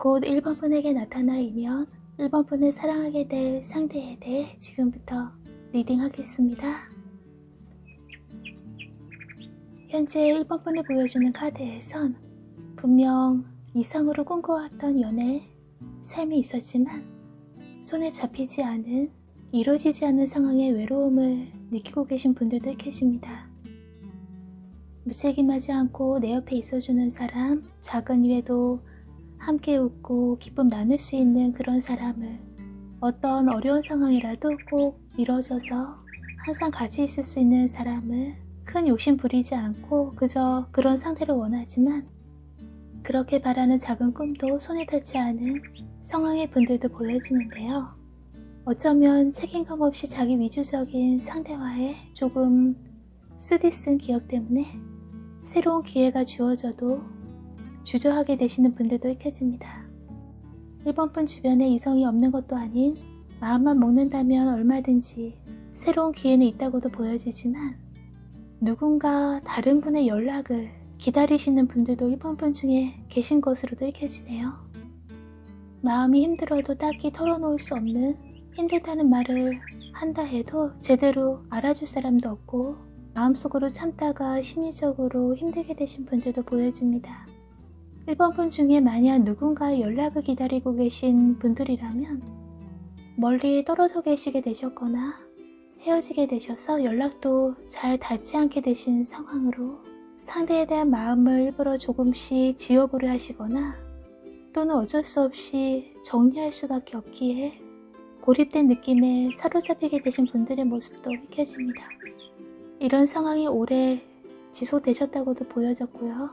곧 1번 분에게 나타나이면 1번 분을 사랑하게 될 상대에 대해 지금부터 리딩하겠습니다. 현재 1번 분을 보여주는 카드에선 분명 이상으로 꿈꿔왔던 연애, 삶이 있었지만 손에 잡히지 않은, 이루어지지 않는 상황의 외로움을 느끼고 계신 분들도 계십니다. 무책임하지 않고 내 옆에 있어주는 사람, 작은 일에도 함께 웃고 기쁨 나눌 수 있는 그런 사람을, 어떤 어려운 상황이라도 꼭 밀어줘서 항상 같이 있을 수 있는 사람을 큰 욕심 부리지 않고 그저 그런 상태를 원하지만 그렇게 바라는 작은 꿈도 손에 닿지 않은 상황의 분들도 보여지는데요. 어쩌면 책임감 없이 자기 위주적인 상대와의 조금 쓰디쓴 기억 때문에 새로운 기회가 주어져도 주저하게 되시는 분들도 익혀집니다. 1번 분 주변에 이성이 없는 것도 아닌 마음만 먹는다면 얼마든지 새로운 기회는 있다고도 보여지지만 누군가 다른 분의 연락을 기다리시는 분들도 1번 분 중에 계신 것으로도 읽혀지네요. 마음이 힘들어도 딱히 털어놓을 수 없는, 힘들다는 말을 한다 해도 제대로 알아줄 사람도 없고 마음속으로 참다가 심리적으로 힘들게 되신 분들도 보여집니다. 1번 분 중에 만약 누군가의 연락을 기다리고 계신 분들이라면 멀리 떨어져 계시게 되셨거나 헤어지게 되셔서 연락도 잘 닿지 않게 되신 상황으로 상대에 대한 마음을 일부러 조금씩 지워보려 하시거나 또는 어쩔 수 없이 정리할 수밖에 없기에 고립된 느낌에 사로잡히게 되신 분들의 모습도 익혀집니다. 이런 상황이 오래 지속되셨다고도 보여졌고요.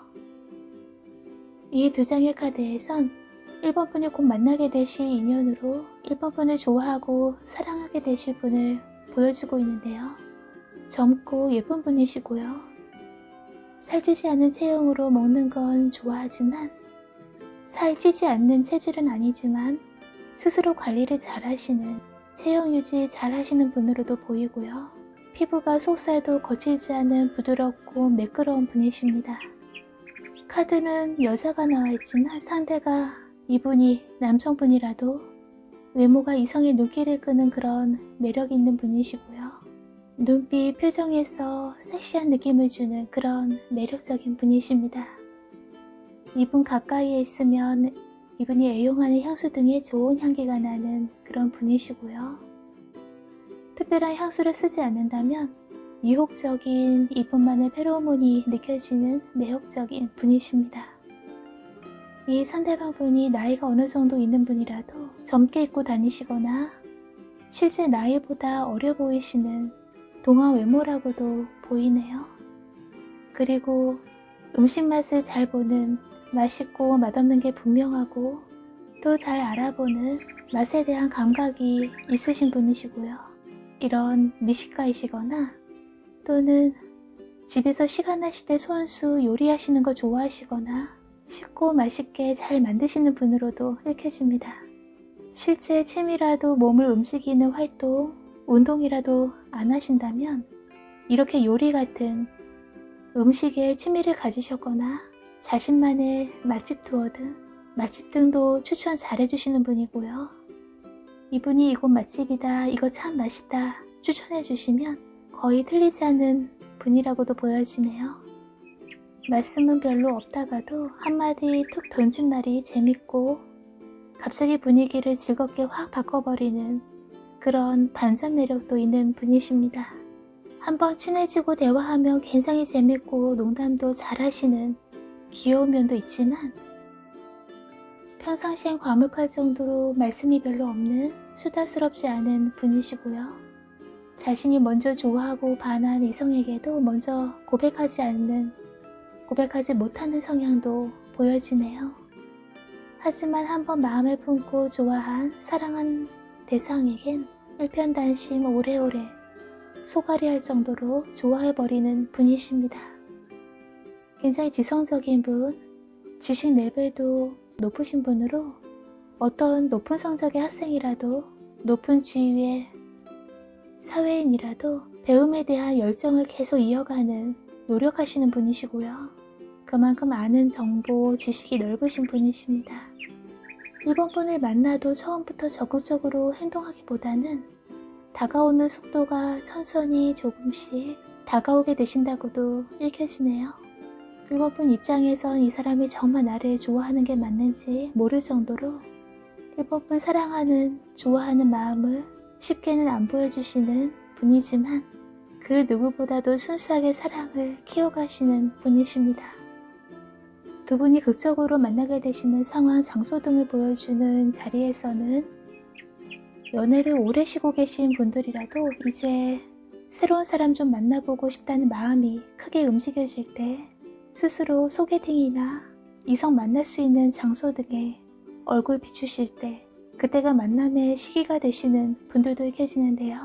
이 두 장의 카드에선 1번 분이 곧 만나게 되실 인연으로 1번 분을 좋아하고 사랑하게 되실 분을 보여주고 있는데요. 젊고 예쁜 분이시고요. 살찌지 않은 체형으로 먹는 건 좋아하지만 살찌지 않는 체질은 아니지만 스스로 관리를 잘 하시는, 체형 유지 잘 하시는 분으로도 보이고요. 피부가 속살도 거칠지 않은 부드럽고 매끄러운 분이십니다. 카드는 여자가 나와 있지만 상대가 이분이 남성분이라도 외모가 이성의 눈길을 끄는 그런 매력 있는 분이시고요. 눈빛, 표정에서 섹시한 느낌을 주는 그런 매력적인 분이십니다. 이분 가까이에 있으면 이분이 애용하는 향수 등의 좋은 향기가 나는 그런 분이시고요. 특별한 향수를 쓰지 않는다면 유혹적인 이분만의 페로몬이 느껴지는 매혹적인 분이십니다. 이 상대방 분이 나이가 어느 정도 있는 분이라도 젊게 입고 다니시거나 실제 나이보다 어려 보이시는 동안 외모라고도 보이네요. 그리고 음식 맛을 잘 보는, 맛있고 맛없는 게 분명하고 또 잘 알아보는 맛에 대한 감각이 있으신 분이시고요. 이런 미식가이시거나 또는 집에서 시간 나실 때 손수 요리하시는 거 좋아하시거나 쉽고 맛있게 잘 만드시는 분으로도 읽혀집니다. 실제 취미라도 몸을 움직이는 활동, 운동이라도 안 하신다면 이렇게 요리 같은 음식에 취미를 가지셨거나 자신만의 맛집 투어 등 맛집 등도 추천 잘 해주시는 분이고요. 이분이 이곳 맛집이다, 이거 참 맛있다 추천해 주시면 거의 틀리지 않은 분이라고도 보여지네요. 말씀은 별로 없다가도 한마디 툭 던진 말이 재밌고 갑자기 분위기를 즐겁게 확 바꿔버리는 그런 반전 매력도 있는 분이십니다. 한번 친해지고 대화하면 굉장히 재밌고 농담도 잘하시는 귀여운 면도 있지만 평상시엔 과묵할 정도로 말씀이 별로 없는 수다스럽지 않은 분이시고요. 자신이 먼저 좋아하고 반한 이성에게도 먼저 고백하지 못하는 성향도 보여지네요. 하지만 한번 마음을 품고 좋아한, 사랑한 대상에겐 일편단심 오래오래 소갈이할 정도로 좋아해버리는 분이십니다. 굉장히 지성적인 분, 지식 레벨도 높으신 분으로 어떤 높은 성적의 학생이라도 높은 지위의 사회인이라도 배움에 대한 열정을 계속 이어가는 노력하시는 분이시고요. 그만큼 아는 정보, 지식이 넓으신 분이십니다. 1번 분을 만나도 처음부터 적극적으로 행동하기보다는 다가오는 속도가 천천히 조금씩 다가오게 되신다고도 읽혀지네요. 1번 분 입장에선 이 사람이 정말 나를 좋아하는 게 맞는지 모를 정도로 1번 분 사랑하는, 좋아하는 마음을 쉽게는 안 보여주시는 분이지만 그 누구보다도 순수하게 사랑을 키워가시는 분이십니다. 두 분이 극적으로 만나게 되시는 상황, 장소 등을 보여주는 자리에서는 연애를 오래 쉬고 계신 분들이라도 이제 새로운 사람 좀 만나보고 싶다는 마음이 크게 움직여질 때 스스로 소개팅이나 이성 만날 수 있는 장소 등에 얼굴 비추실 때 그때가 만남의 시기가 되시는 분들도 읽혀지는데요.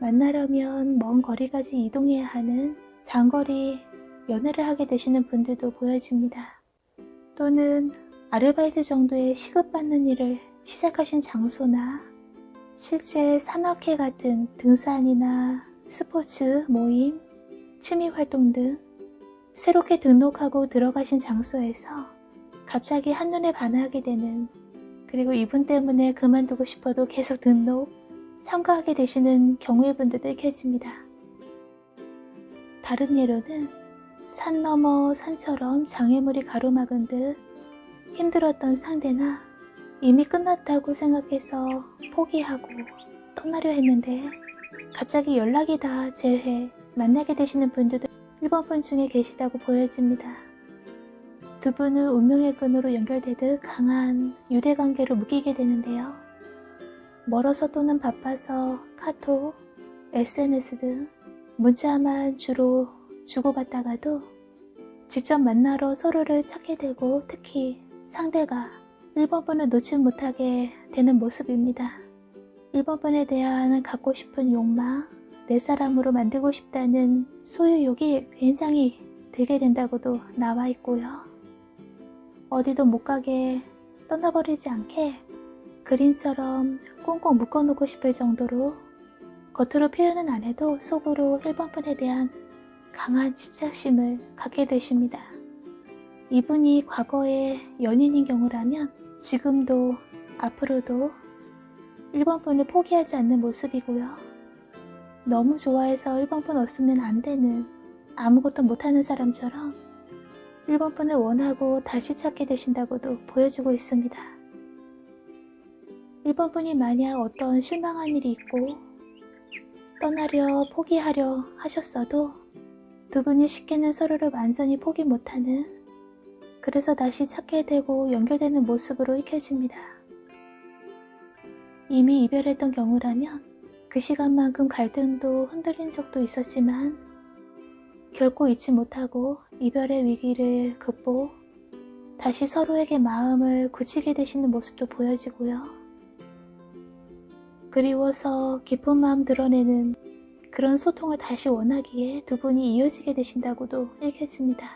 만나려면 먼 거리까지 이동해야 하는 장거리 연애를 하게 되시는 분들도 보여집니다. 또는 아르바이트 정도의 시급받는 일을 시작하신 장소나 실제 산악회 같은 등산이나 스포츠, 모임, 취미활동 등 새롭게 등록하고 들어가신 장소에서 갑자기 한눈에 반하게 되는, 그리고 이분 때문에 그만두고 싶어도 계속 등록, 참가하게 되시는 경우의 분들도 읽혀집니다. 다른 예로는 산 너머 산처럼 장애물이 가로막은 듯 힘들었던 상대나 이미 끝났다고 생각해서 포기하고 떠나려 했는데 갑자기 연락이 다 재회, 만나게 되시는 분들도 1번 분 중에 계시다고 보여집니다. 두 분은 운명의 끈으로 연결되듯 강한 유대관계로 묶이게 되는데요. 멀어서 또는 바빠서 카톡, SNS 등 문자만 주로 주고받다가도 직접 만나러 서로를 찾게 되고 특히 상대가 1번 분을 놓지 못하게 되는 모습입니다. 1번 분에 대한 갖고 싶은 욕망, 내 사람으로 만들고 싶다는 소유욕이 굉장히 들게 된다고도 나와 있고요. 어디도 못 가게 떠나버리지 않게 그림처럼 꽁꽁 묶어놓고 싶을 정도로 겉으로 표현은 안 해도 속으로 1번 분에 대한 강한 집착심을 갖게 되십니다. 이분이 과거의 연인인 경우라면 지금도 앞으로도 1번 분을 포기하지 않는 모습이고요. 너무 좋아해서 1번 분 없으면 안 되는 아무것도 못하는 사람처럼 1번 분을 원하고 다시 찾게 되신다고도 보여주고 있습니다. 1번 분이 만약 어떤 실망한 일이 있고 떠나려 포기하려 하셨어도 두 분이 쉽게는 서로를 완전히 포기 못하는, 그래서 다시 찾게 되고 연결되는 모습으로 읽혀집니다. 이미 이별했던 경우라면 그 시간만큼 갈등도 흔들린 적도 있었지만 결코 잊지 못하고 이별의 위기를 극복, 다시 서로에게 마음을 굳히게 되시는 모습도 보여지고요. 그리워서 깊은 마음 드러내는 그런 소통을 다시 원하기에 두 분이 이어지게 되신다고도 읽혀집니다.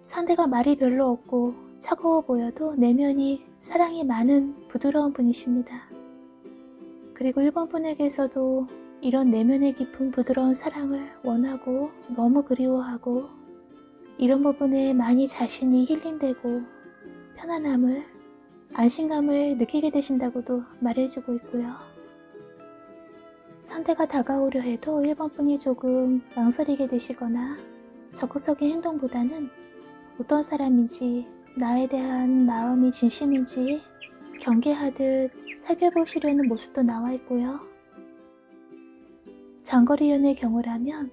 상대가 말이 별로 없고 차가워 보여도 내면이 사랑이 많은 부드러운 분이십니다. 그리고 1번 분에게서도 이런 내면의 깊은 부드러운 사랑을 원하고 너무 그리워하고 이런 부분에 많이 자신이 힐링되고 편안함을, 안심감을 느끼게 되신다고도 말해주고 있고요. 상대가 다가오려 해도 1번 분이 조금 망설이게 되시거나 적극적인 행동보다는 어떤 사람인지, 나에 대한 마음이 진심인지 경계하듯 살펴보시려는 모습도 나와 있고요. 장거리 연애의 경우라면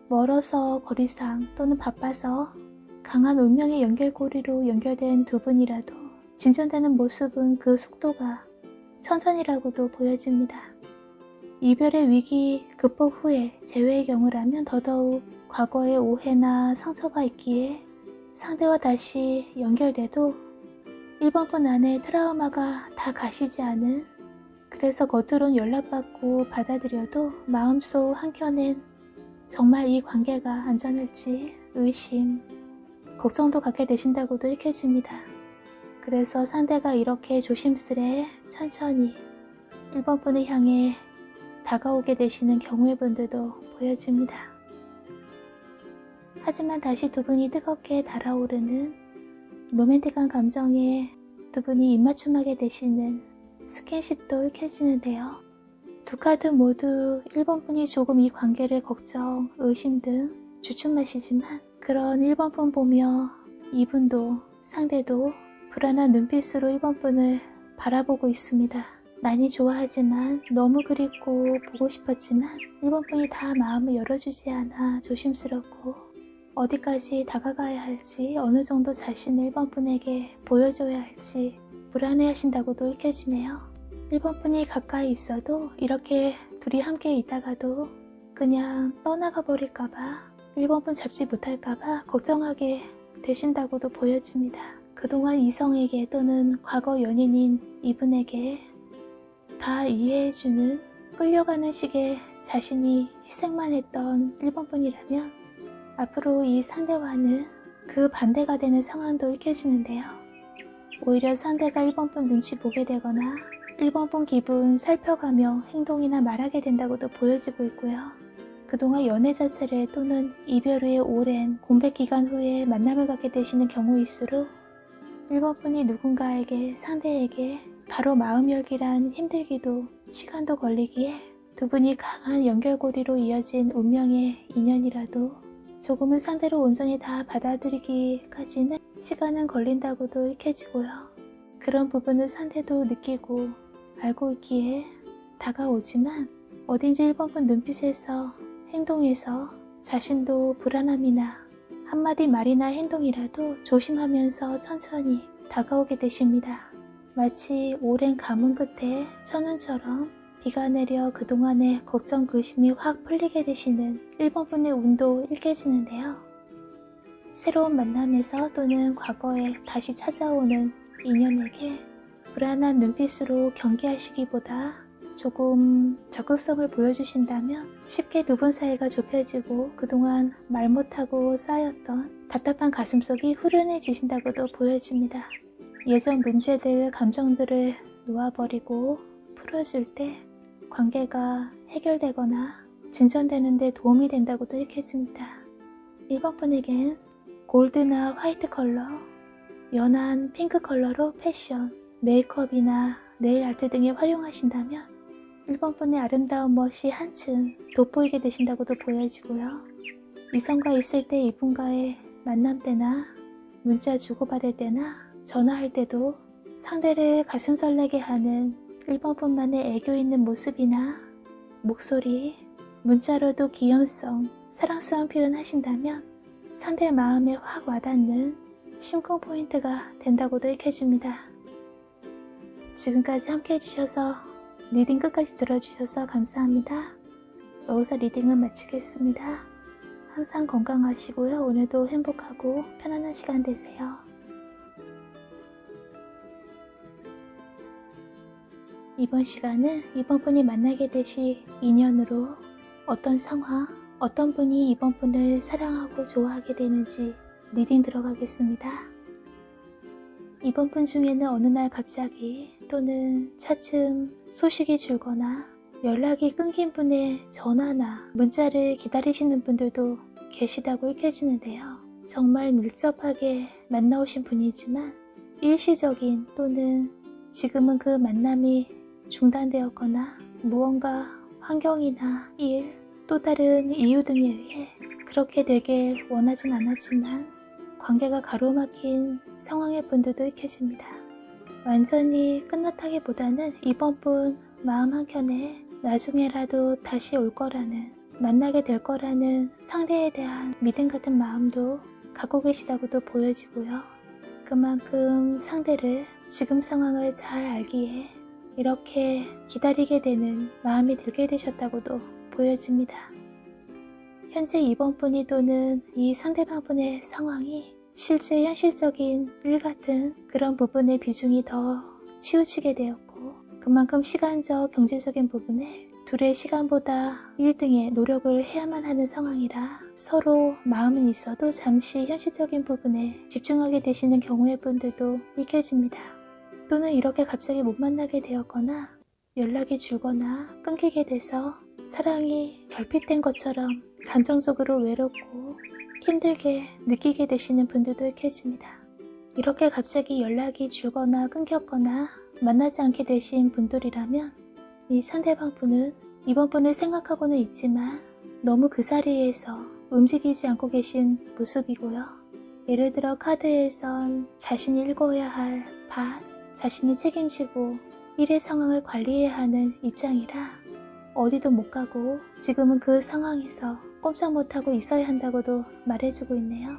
멀어서 거리상 또는 바빠서 강한 운명의 연결고리로 연결된 두 분이라도 진전되는 모습은 그 속도가 천천히라고도 보여집니다. 이별의 위기 극복 후에 재회의 경우라면 더더욱 과거의 오해나 상처가 있기에 상대와 다시 연결돼도 1번 분 안에 트라우마가 다 가시지 않은, 그래서 겉으론 연락받고 받아들여도 마음속 한켠엔 정말 이 관계가 안전할지 의심, 걱정도 갖게 되신다고도 읽혀집니다. 그래서 상대가 이렇게 조심스레 천천히 1번 분을 향해 다가오게 되시는 경우의 분들도 보여집니다. 하지만 다시 두 분이 뜨겁게 달아오르는 로맨틱한 감정에 두 분이 입맞춤하게 되시는 스킨십도 읽혀지는데요. 두 카드 모두 1번 분이 조금 이 관계를 걱정, 의심 등 주춤하시지만 그런 1번 분 보며 이분도 상대도 불안한 눈빛으로 1번 분을 바라보고 있습니다. 많이 좋아하지만 너무 그립고 보고 싶었지만 1번 분이 다 마음을 열어주지 않아 조심스럽고 어디까지 다가가야 할지, 어느 정도 자신을 1번 분에게 보여줘야 할지 불안해 하신다고도 읽혀지네요. 1번 분이 가까이 있어도 이렇게 둘이 함께 있다가도 그냥 떠나가 버릴까봐, 1번 분 잡지 못할까봐 걱정하게 되신다고도 보여집니다. 그동안 이성에게 또는 과거 연인인 이분에게 다 이해해주는, 끌려가는 식의 자신이 희생만 했던 1번 분이라면 앞으로 이 상대와는 그 반대가 되는 상황도 읽혀지는데요. 오히려 상대가 1번 분 눈치 보게 되거나 1번 분 기분 살펴가며 행동이나 말하게 된다고도 보여지고 있고요. 그동안 연애 자체를 또는 이별 후에 오랜 공백 기간 후에 만남을 갖게 되시는 경우일수록 1번 분이 누군가에게, 상대에게 바로 마음 열기란 힘들기도 시간도 걸리기에 두 분이 강한 연결고리로 이어진 운명의 인연이라도 조금은 상대를 온전히 다 받아들이기까지는 시간은 걸린다고도 읽혀지고요. 그런 부분은 상대도 느끼고 알고 있기에 다가오지만 어딘지 1번 분 눈빛에서, 행동에서 자신도 불안함이나 한마디 말이나 행동이라도 조심하면서 천천히 다가오게 되십니다. 마치 오랜 가문 끝에 천운처럼 비가 내려 그동안의 걱정 근심이 확 풀리게 되시는 1번 분의 운도 일깨지는데요. 새로운 만남에서 또는 과거에 다시 찾아오는 인연에게 불안한 눈빛으로 경계하시기보다 조금 적극성을 보여주신다면 쉽게 두 분 사이가 좁혀지고 그동안 말 못하고 쌓였던 답답한 가슴속이 후련해지신다고도 보여집니다. 예전 문제들, 감정들을 놓아버리고 풀어줄 때 관계가 해결되거나 진전되는 데 도움이 된다고도 읽혀집니다. 1번 분에겐 골드나 화이트 컬러, 연한 핑크 컬러로 패션, 메이크업이나 네일 아트 등에 활용하신다면 1번 분의 아름다운 멋이 한층 돋보이게 되신다고도 보여지고요. 이성과 있을 때 이분과의 만남 때나 문자 주고받을 때나 전화할 때도 상대를 가슴 설레게 하는 1번 분만의 애교 있는 모습이나 목소리, 문자로도 귀염성, 사랑스러운 표현 하신다면 상대 마음에 확 와닿는 심쿵 포인트가 된다고도 읽혀집니다. 지금까지 함께 해주셔서 리딩 끝까지 들어주셔서 감사합니다. 여기서 리딩은 마치겠습니다. 항상 건강하시고요. 오늘도 행복하고 편안한 시간 되세요. 이번 시간은 이번 분이 만나게 되실 인연으로 어떤 상황, 어떤 분이 이번 분을 사랑하고 좋아하게 되는지 리딩 들어가겠습니다. 이번 분 중에는 어느 날 갑자기 또는 차츰 소식이 줄거나 연락이 끊긴 분의 전화나 문자를 기다리시는 분들도 계시다고 읽혀지는데요. 정말 밀접하게 만나오신 분이지만 일시적인 또는 지금은 그 만남이 중단되었거나 무언가 환경이나 일, 또 다른 이유 등에 의해 그렇게 되길 원하진 않았지만 관계가 가로막힌 상황의 분들도 읽혀집니다. 완전히 끝났다기보다는 이번 분 마음 한켠에 나중에라도 다시 올 거라는, 만나게 될 거라는 상대에 대한 믿음 같은 마음도 갖고 계시다고도 보여지고요. 그만큼 상대를 지금 상황을 잘 알기에 이렇게 기다리게 되는 마음이 들게 되셨다고도 보여집니다. 현재 이번 분이 또는 이 상대방 분의 상황이 실제 현실적인 일 같은 그런 부분의 비중이 더 치우치게 되었고 그만큼 시간적, 경제적인 부분에 둘의 시간보다 1등의 노력을 해야만 하는 상황이라 서로 마음은 있어도 잠시 현실적인 부분에 집중하게 되시는 경우의 분들도 읽혀집니다. 또는 이렇게 갑자기 못 만나게 되었거나 연락이 줄거나 끊기게 돼서 사랑이 결핍된 것처럼 감정적으로 외롭고 힘들게 느끼게 되시는 분들도 읽혀집니다. 이렇게 갑자기 연락이 줄거나 끊겼거나 만나지 않게 되신 분들이라면 이 상대방 분은 이번 분을 생각하고는 있지만 너무 그 자리에서 움직이지 않고 계신 모습이고요. 예를 들어 카드에선 자신이 읽어야 할 밭, 자신이 책임지고 일의 상황을 관리해야 하는 입장이라 어디도 못 가고 지금은 그 상황에서 꼼짝 못하고 있어야 한다고도 말해주고 있네요.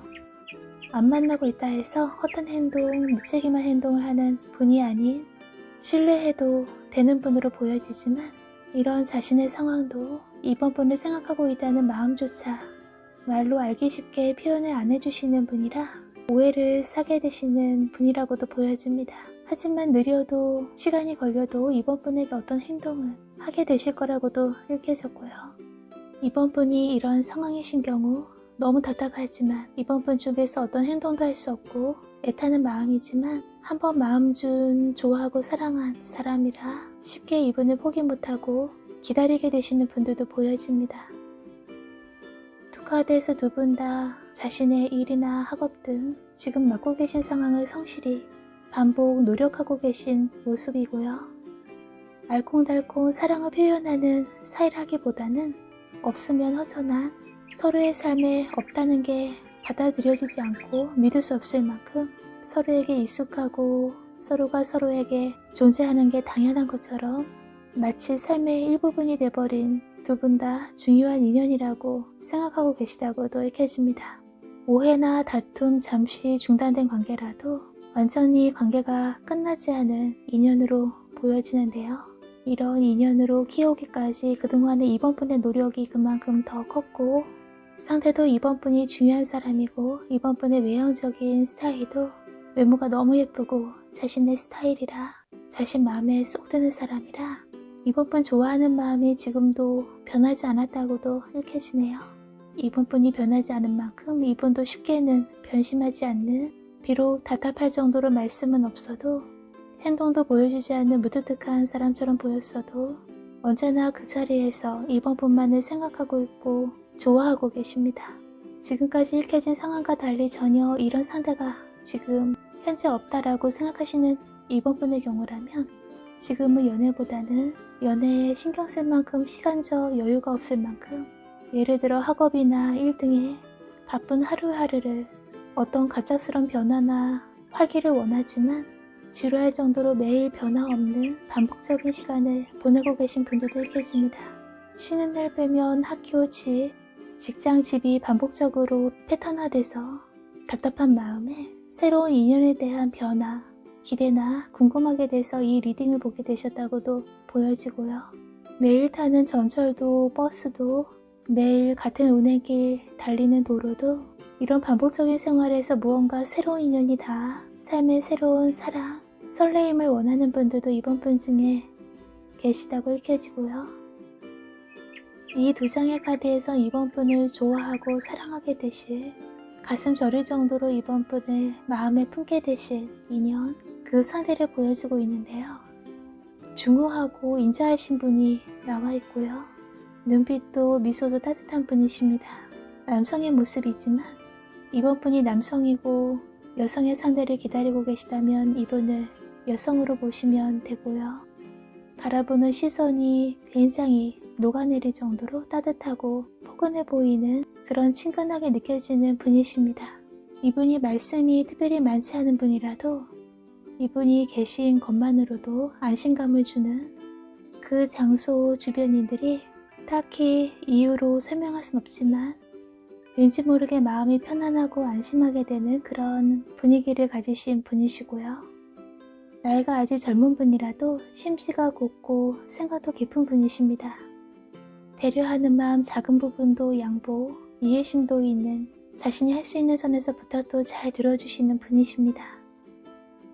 안 만나고 있다 해서 허튼 행동, 무책임한 행동을 하는 분이 아닌 신뢰해도 되는 분으로 보여지지만 이런 자신의 상황도 이번 분을 생각하고 있다는 마음조차 말로 알기 쉽게 표현을 안 해주시는 분이라 오해를 사게 되시는 분이라고도 보여집니다. 하지만 느려도 시간이 걸려도 이번 분에게 어떤 행동을 하게 되실 거라고도 읽혀졌고요. 이번 분이 이런 상황이신 경우 너무 답답하지만 이번 분 중에서 어떤 행동도 할 수 없고 애타는 마음이지만 한번 마음 준 좋아하고 사랑한 사람이라 쉽게 이분을 포기 못하고 기다리게 되시는 분들도 보여집니다. 두 카드에서 두 분 다 자신의 일이나 학업 등 지금 맡고 계신 상황을 성실히 반복 노력하고 계신 모습이고요. 알콩달콩 사랑을 표현하는 사이라기보다는 없으면 허전한 서로의 삶에 없다는 게 받아들여지지 않고 믿을 수 없을 만큼 서로에게 익숙하고 서로가 서로에게 존재하는 게 당연한 것처럼 마치 삶의 일부분이 돼버린 두 분 다 중요한 인연이라고 생각하고 계시다고도 읽혀집니다. 오해나 다툼 잠시 중단된 관계라도 완전히 관계가 끝나지 않은 인연으로 보여지는데요. 이런 인연으로 키우기까지 그동안의 이번 분의 노력이 그만큼 더 컸고, 상대도 이번 분이 중요한 사람이고, 이번 분의 외형적인 스타일도 외모가 너무 예쁘고 자신의 스타일이라 자신 마음에 쏙 드는 사람이라 이번 분 좋아하는 마음이 지금도 변하지 않았다고도 읽혀지네요. 이번 분이 변하지 않은 만큼 이분도 쉽게는 변심하지 않는, 비록 답답할 정도로 말씀은 없어도 행동도 보여주지 않는 무뚝뚝한 사람처럼 보였어도 언제나 그 자리에서 이번 분만을 생각하고 있고 좋아하고 계십니다. 지금까지 읽혀진 상황과 달리 전혀 이런 상대가 지금 현재 없다라고 생각하시는 이번 분의 경우라면 지금은 연애보다는 연애에 신경 쓸 만큼 시간적 여유가 없을 만큼, 예를 들어 학업이나 일 등의 바쁜 하루하루를 어떤 갑작스런 변화나 활기를 원하지만 지루할 정도로 매일 변화 없는 반복적인 시간을 보내고 계신 분들도 읽혀집니다. 쉬는 날 빼면 학교, 집, 직장, 집이 반복적으로 패턴화돼서 답답한 마음에 새로운 인연에 대한 변화, 기대나 궁금하게 돼서 이 리딩을 보게 되셨다고도 보여지고요. 매일 타는 전철도 버스도 매일 같은 운행길 달리는 도로도 이런 반복적인 생활에서 무언가 새로운 인연이 다 삶의 새로운 사랑, 설레임을 원하는 분들도 이번 분 중에 계시다고 읽혀지고요. 이 두 장의 카드에서 이번 분을 좋아하고 사랑하게 되실, 가슴 저릴 정도로 이번 분을 마음에 품게 되실 인연, 그 상대를 보여주고 있는데요. 중후하고 인자하신 분이 나와 있고요. 눈빛도 미소도 따뜻한 분이십니다. 남성의 모습이지만 이번 분이 남성이고 여성의 상대를 기다리고 계시다면 이분을 여성으로 보시면 되고요. 바라보는 시선이 굉장히 녹아내릴 정도로 따뜻하고 포근해 보이는 그런 친근하게 느껴지는 분이십니다. 이분이 말씀이 특별히 많지 않은 분이라도 이분이 계신 것만으로도 안심감을 주는, 그 장소 주변인들이 딱히 이유로 설명할 순 없지만 왠지 모르게 마음이 편안하고 안심하게 되는 그런 분위기를 가지신 분이시고요. 나이가 아직 젊은 분이라도 심지가 곱고 생각도 깊은 분이십니다. 배려하는 마음, 작은 부분도 양보, 이해심도 있는, 자신이 할 수 있는 선에서 부탁도 잘 들어주시는 분이십니다.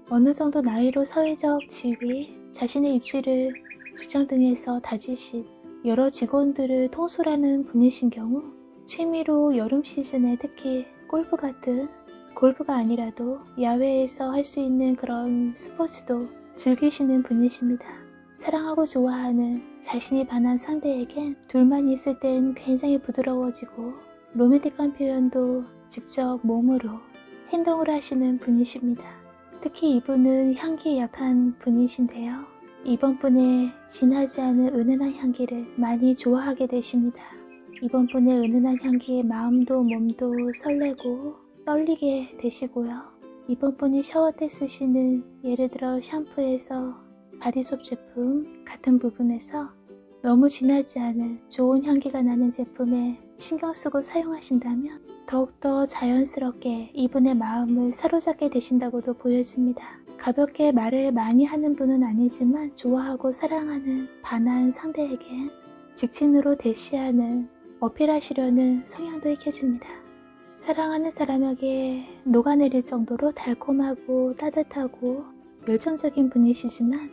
어느 정도 나이로 사회적 지위, 자신의 입지를 직장 등에서 다지신 여러 직원들을 통솔하는 분이신 경우 취미로 여름 시즌에 특히 골프 같은, 골프가 아니라도 야외에서 할 수 있는 그런 스포츠도 즐기시는 분이십니다. 사랑하고 좋아하는 자신이 반한 상대에겐 둘만 있을 땐 굉장히 부드러워지고 로맨틱한 표현도 직접 몸으로 행동을 하시는 분이십니다. 특히 이분은 향기에 약한 분이신데요. 이번 분의 진하지 않은 은은한 향기를 많이 좋아하게 되십니다. 이번 분의 은은한 향기에 마음도 몸도 설레고 떨리게 되시고요. 이번 분이 샤워 때 쓰시는, 예를 들어 샴푸에서 바디숍 제품 같은 부분에서 너무 진하지 않은 좋은 향기가 나는 제품에 신경 쓰고 사용하신다면 더욱더 자연스럽게 이분의 마음을 사로잡게 되신다고도 보여집니다. 가볍게 말을 많이 하는 분은 아니지만 좋아하고 사랑하는 반한 상대에겐 직진으로 대시하는, 어필하시려는 성향도 익혀집니다. 사랑하는 사람에게 녹아내릴 정도로 달콤하고 따뜻하고 열정적인 분이시지만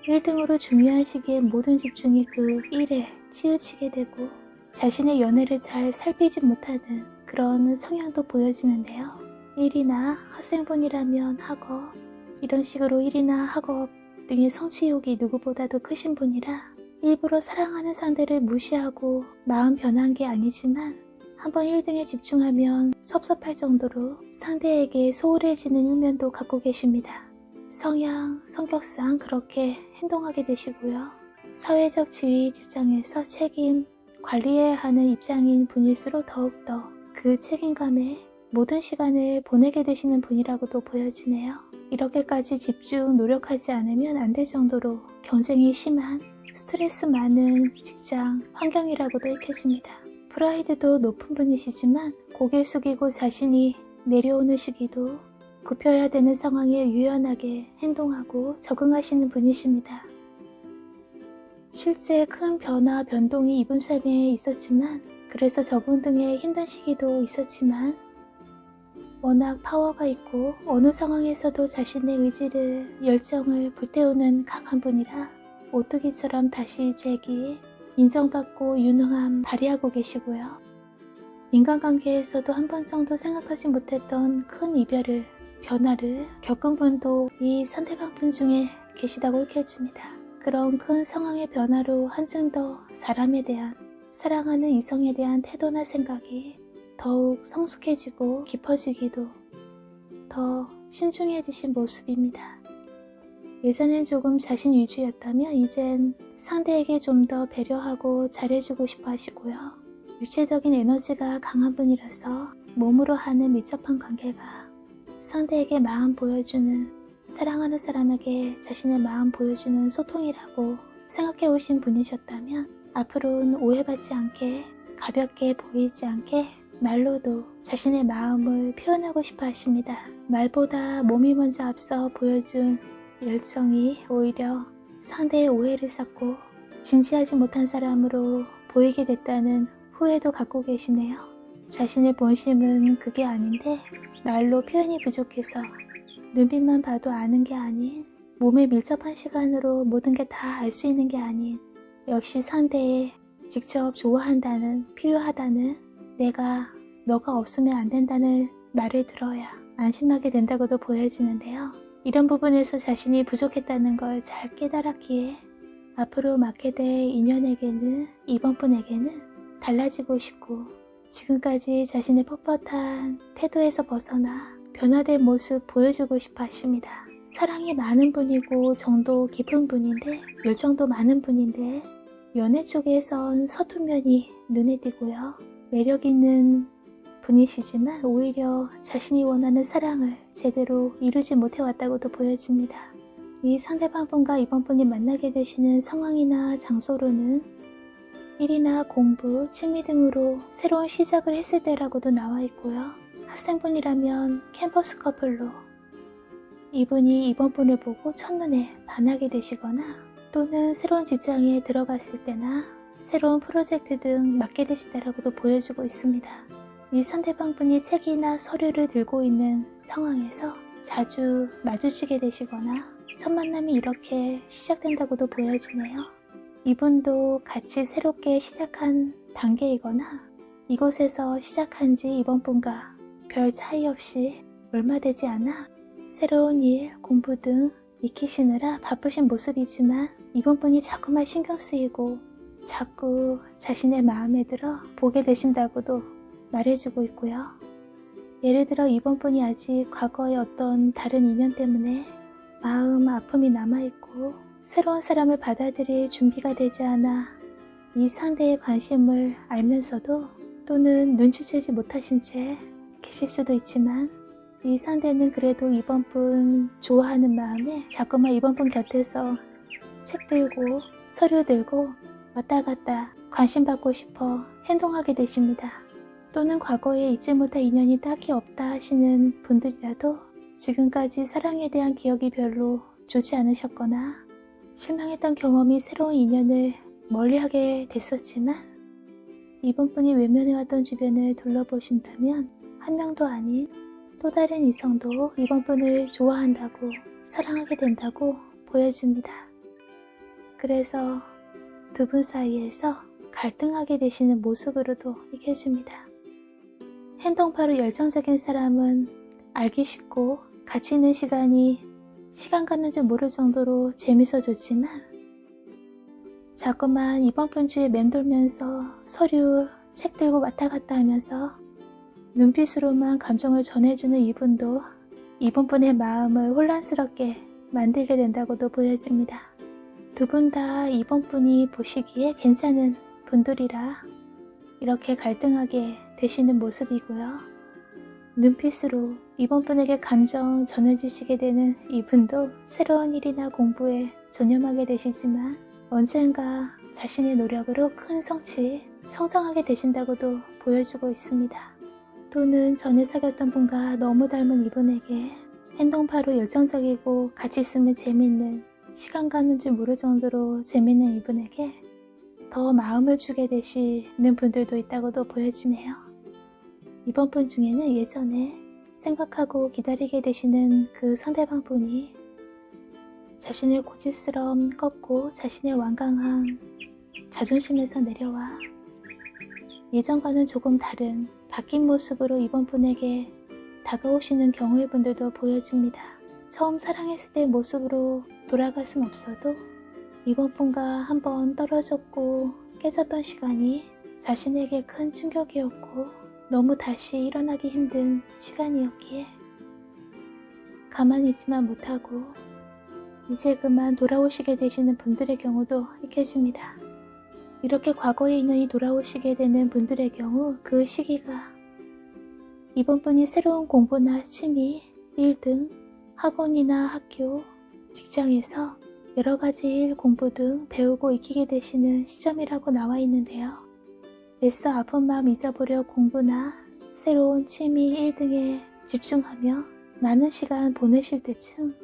1등으로 중요한 시기에 모든 집중이 그 일에 치우치게 되고 자신의 연애를 잘 살피지 못하는 그런 성향도 보여지는데요. 일이나 학생분이라면 학업, 이런 식으로 일이나 학업 등의 성취욕이 누구보다도 크신 분이라 일부러 사랑하는 상대를 무시하고 마음 변한 게 아니지만 한번 1등에 집중하면 섭섭할 정도로 상대에게 소홀해지는 일면도 갖고 계십니다. 성향, 성격상 그렇게 행동하게 되시고요. 사회적 지위, 직장에서 책임, 관리해야 하는 입장인 분일수록 더욱더 그 책임감에 모든 시간을 보내게 되시는 분이라고도 보여지네요. 이렇게까지 집중, 노력하지 않으면 안 될 정도로 경쟁이 심한, 스트레스 많은 직장, 환경이라고도 읽혀집니다. 프라이드도 높은 분이시지만 고개 숙이고 자신이 내려오는 시기도 굽혀야 되는 상황에 유연하게 행동하고 적응하시는 분이십니다. 실제 큰 변화, 변동이 이분 삶에 있었지만, 그래서 적응 등의 힘든 시기도 있었지만, 워낙 파워가 있고 어느 상황에서도 자신의 의지를, 열정을 불태우는 강한 분이라 오뚜기처럼 다시 재기, 인정받고 유능함 발휘하고 계시고요. 인간관계에서도 한 번 정도 생각하지 못했던 큰 이별을, 변화를 겪은 분도 이 상대방 분 중에 계시다고 읽혀집니다. 그런 큰 상황의 변화로 한층 더 사람에 대한, 사랑하는 이성에 대한 태도나 생각이 더욱 성숙해지고 깊어지기도, 더 신중해지신 모습입니다. 예전엔 조금 자신 위주였다면 이젠 상대에게 좀 더 배려하고 잘해주고 싶어 하시고요. 육체적인 에너지가 강한 분이라서 몸으로 하는 밀접한 관계가 상대에게 마음 보여주는, 사랑하는 사람에게 자신의 마음 보여주는 소통이라고 생각해 오신 분이셨다면 앞으로는 오해받지 않게, 가볍게 보이지 않게 말로도 자신의 마음을 표현하고 싶어 하십니다. 말보다 몸이 먼저 앞서 보여준 열정이 오히려 상대의 오해를 샀고 진지하지 못한 사람으로 보이게 됐다는 후회도 갖고 계시네요. 자신의 본심은 그게 아닌데 말로 표현이 부족해서 눈빛만 봐도 아는 게 아닌, 몸에 밀접한 시간으로 모든 게 다 알 수 있는 게 아닌, 역시 상대에 직접 좋아한다는, 필요하다는, 너가 없으면 안 된다는 말을 들어야 안심하게 된다고도 보여지는데요. 이런 부분에서 자신이 부족했다는 걸 잘 깨달았기에 앞으로 맡게 될 인연에게는, 이번 분에게는 달라지고 싶고, 지금까지 자신의 뻣뻣한 태도에서 벗어나 변화된 모습 보여주고 싶어 하십니다. 사랑이 많은 분이고 정도 깊은 분인데, 열정도 많은 분인데 연애 쪽에선 서툰 면이 눈에 띄고요. 매력 있는 분이시지만 오히려 자신이 원하는 사랑을 제대로 이루지 못해왔다고도 보여집니다. 이 상대방 분과 이번 분이 만나게 되시는 상황이나 장소로는 일이나 공부, 취미 등으로 새로운 시작을 했을 때라고도 나와 있고요. 학생분이라면 캠퍼스 커플로 이분이 이번 분을 보고 첫눈에 반하게 되시거나, 또는 새로운 직장에 들어갔을 때나 새로운 프로젝트 등 맡게 되실 때라고도 보여주고 있습니다. 이 상대방 분이 책이나 서류를 들고 있는 상황에서 자주 마주치게 되시거나 첫 만남이 이렇게 시작된다고도 보여지네요. 이분도 같이 새롭게 시작한 단계이거나 이곳에서 시작한 지 이번 분과 별 차이 없이 얼마 되지 않아 새로운 일, 공부 등 익히시느라 바쁘신 모습이지만 이번 분이 자꾸만 신경 쓰이고 자꾸 자신의 마음에 들어 보게 되신다고도 말해주고 있고요. 예를 들어 이번 분이 아직 과거의 어떤 다른 인연 때문에 마음 아픔이 남아있고 새로운 사람을 받아들일 준비가 되지 않아 이 상대의 관심을 알면서도, 또는 눈치채지 못하신 채 계실 수도 있지만, 이 상대는 그래도 이번 분 좋아하는 마음에 자꾸만 이번 분 곁에서 책 들고 서류 들고 왔다 갔다 관심 받고 싶어 행동하게 되십니다. 또는 과거에 잊지 못할 인연이 딱히 없다 하시는 분들이라도 지금까지 사랑에 대한 기억이 별로 좋지 않으셨거나 실망했던 경험이 새로운 인연을 멀리하게 됐었지만, 이번 분이 외면해왔던 주변을 둘러보신다면 한 명도 아닌 또 다른 이성도 이번 분을 좋아한다고, 사랑하게 된다고 보여집니다. 그래서 두 분 사이에서 갈등하게 되시는 모습으로도 익혀집니다. 행동파로 열정적인 사람은 알기 쉽고 가치 있는 시간 가는 줄 모를 정도로 재밌어 좋지만, 자꾸만 이번 분 주위에 맴돌면서 서류, 책 들고 왔다 갔다 하면서 눈빛으로만 감정을 전해주는 이분도 이번 분의 마음을 혼란스럽게 만들게 된다고도 보여집니다. 두 분 다 이번 분이 보시기에 괜찮은 분들이라 이렇게 갈등하게 되시는 모습이고요. 눈빛으로 이번 분에게 감정 전해주시게 되는 이분도 새로운 일이나 공부에 전념하게 되시지만 언젠가 자신의 노력으로 큰 성장하게 되신다고도 보여주고 있습니다. 또는 전에 사귀었던 분과 너무 닮은 이분에게 행동파로 열정적이고 같이 있으면 재밌는 시간 가는 줄 모를 정도로 재밌는 이분에게 더 마음을 주게 되시는 분들도 있다고도 보여지네요. 이번 분 중에는 예전에 생각하고 기다리게 되시는 그 상대방 분이 자신의 고집스러움 꺾고 자신의 완강한 자존심에서 내려와 예전과는 조금 다른 바뀐 모습으로 이번 분에게 다가오시는 경우의 분들도 보여집니다. 처음 사랑했을 때의 모습으로 돌아갈 순 없어도 이번 분과 한번 떨어졌고 깨졌던 시간이 자신에게 큰 충격이었고 너무 다시 일어나기 힘든 시간이었기에 가만히 있지만 못하고 이제 그만 돌아오시게 되시는 분들의 경우도 있겠습니다. 이렇게 과거의 인연이 돌아오시게 되는 분들의 경우 그 시기가 이번 분이 새로운 공부나 취미, 일 등 학원이나 학교, 직장에서 여러 가지 일, 공부 등 배우고 익히게 되시는 시점이라고 나와 있는데요. 애써 아픈 마음 잊어보려 공부나 새로운 취미, 일 등에 집중하며 많은 시간 보내실 때쯤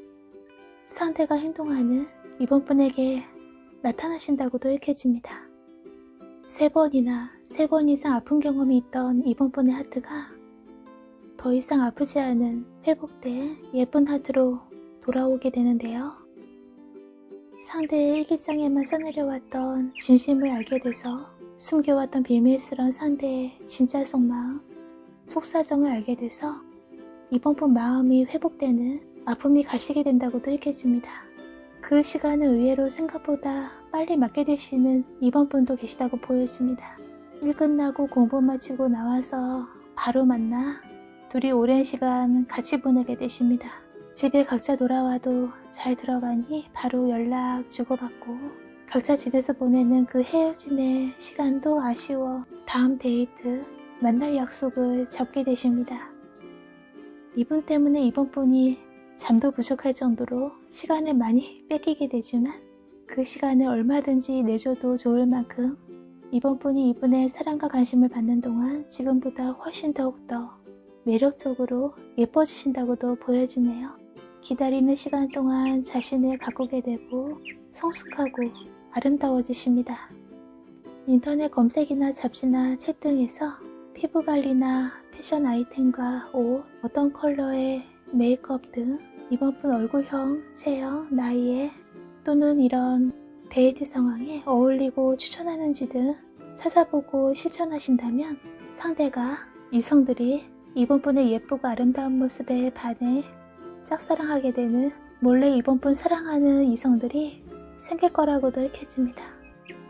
상대가 행동하는 이번 분에게 나타나신다고도 읽혀집니다. 3번 이상 아픈 경험이 있던 이번 분의 하트가 더 이상 아프지 않은 회복된 예쁜 하트로 돌아오게 되는데요. 상대의 일기장에만 써내려왔던 진심을 알게 돼서 숨겨왔던 비밀스러운 상대의 진짜 속마음, 속사정을 알게 돼서 이번 분 마음이 회복되는 아픔이 가시게 된다고도 읽혀집니다. 그 시간을 의외로 생각보다 빨리 맞게 되시는 이번 분도 계시다고 보여집니다. 일 끝나고 공부 마치고 나와서 바로 만나 둘이 오랜 시간 같이 보내게 되십니다. 집에 각자 돌아와도 잘 들어가니 바로 연락 주고받고 각자 집에서 보내는 그 헤어짐의 시간도 아쉬워 다음 데이트, 만날 약속을 잡게 되십니다. 이분 때문에 이번 분이 잠도 부족할 정도로 시간을 많이 뺏기게 되지만 그 시간을 얼마든지 내줘도 좋을 만큼 이번 분이 이분의 사랑과 관심을 받는 동안 지금보다 훨씬 더욱더 매력적으로 예뻐지신다고도 보여지네요. 기다리는 시간 동안 자신을 가꾸게 되고 성숙하고 아름다워지십니다. 인터넷 검색이나 잡지나 책 등에서 피부관리나 패션 아이템과 옷, 어떤 컬러의 메이크업 등 이번 분 얼굴형, 체형, 나이에 또는 이런 데이트 상황에 어울리고 추천하는지 등 찾아보고 실천하신다면 상대가 이성들이 이번 분의 예쁘고 아름다운 모습에 반해 짝사랑하게 되는 몰래 이번 분 사랑하는 이성들이 생길 거라고도 읽혀집니다.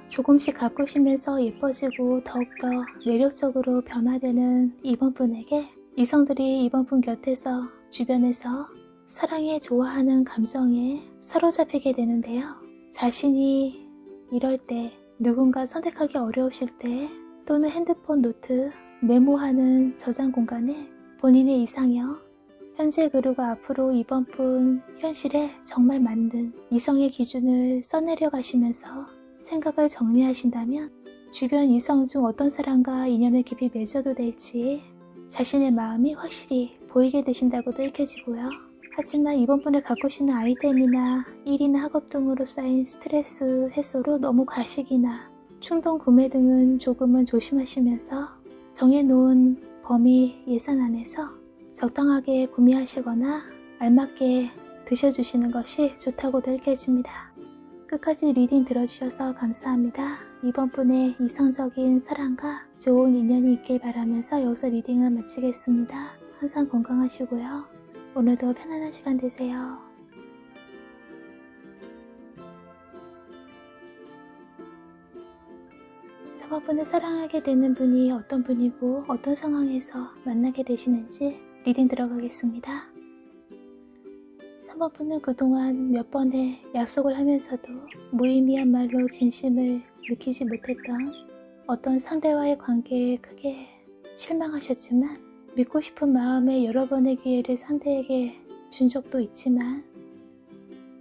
조금씩 가꾸시면서 예뻐지고 더욱더 매력적으로 변화되는 이번 분에게 이성들이 이번 분 곁에서 주변에서 사랑에 좋아하는 감정에 사로잡히게 되는데요. 자신이 이럴 때 누군가 선택하기 어려우실 때 또는 핸드폰 노트 메모하는 저장 공간에 본인의 이상형, 현재 그리고 앞으로 이번 분 현실에 정말 맞는 이성의 기준을 써내려 가시면서 생각을 정리하신다면 주변 이성 중 어떤 사람과 인연을 깊이 맺어도 될지 자신의 마음이 확실히 보이게 되신다고도 읽혀지고요. 하지만 이번 분을 가꾸시는 아이템이나 일이나 학업 등으로 쌓인 스트레스 해소로 너무 과식이나 충동 구매 등은 조금은 조심하시면서 정해놓은 범위 예산 안에서 적당하게 구매하시거나 알맞게 드셔주시는 것이 좋다고도 읽혀집니다. 끝까지 리딩 들어주셔서 감사합니다. 이번 분의 이성적인 사랑과 좋은 인연이 있길 바라면서 여기서 리딩을 마치겠습니다. 항상 건강하시고요. 오늘도 편안한 시간 되세요. 사모분을 사랑하게 되는 분이 어떤 분이고 어떤 상황에서 만나게 되시는지 리딩 들어가겠습니다. 3번분은 그동안 몇 번의 약속을 하면서도 무의미한 말로 진심을 느끼지 못했던 어떤 상대와의 관계에 크게 실망하셨지만 믿고 싶은 마음에 여러 번의 기회를 상대에게 준 적도 있지만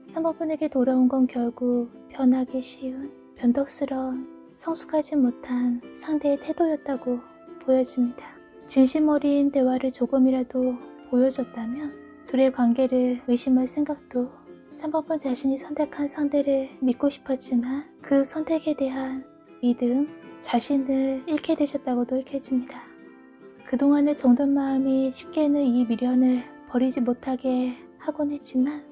3번분에게 돌아온 건 결국 변하기 쉬운 변덕스러운 성숙하지 못한 상대의 태도였다고 보여집니다. 진심 어린 대화를 조금이라도 보여줬다면 둘의 관계를 의심할 생각도 3번분 자신이 선택한 상대를 믿고 싶었지만 그 선택에 대한 믿음, 자신을 잃게 되셨다고도 읽혀집니다. 그동안의 정든 마음이 쉽게는 이 미련을 버리지 못하게 하곤 했지만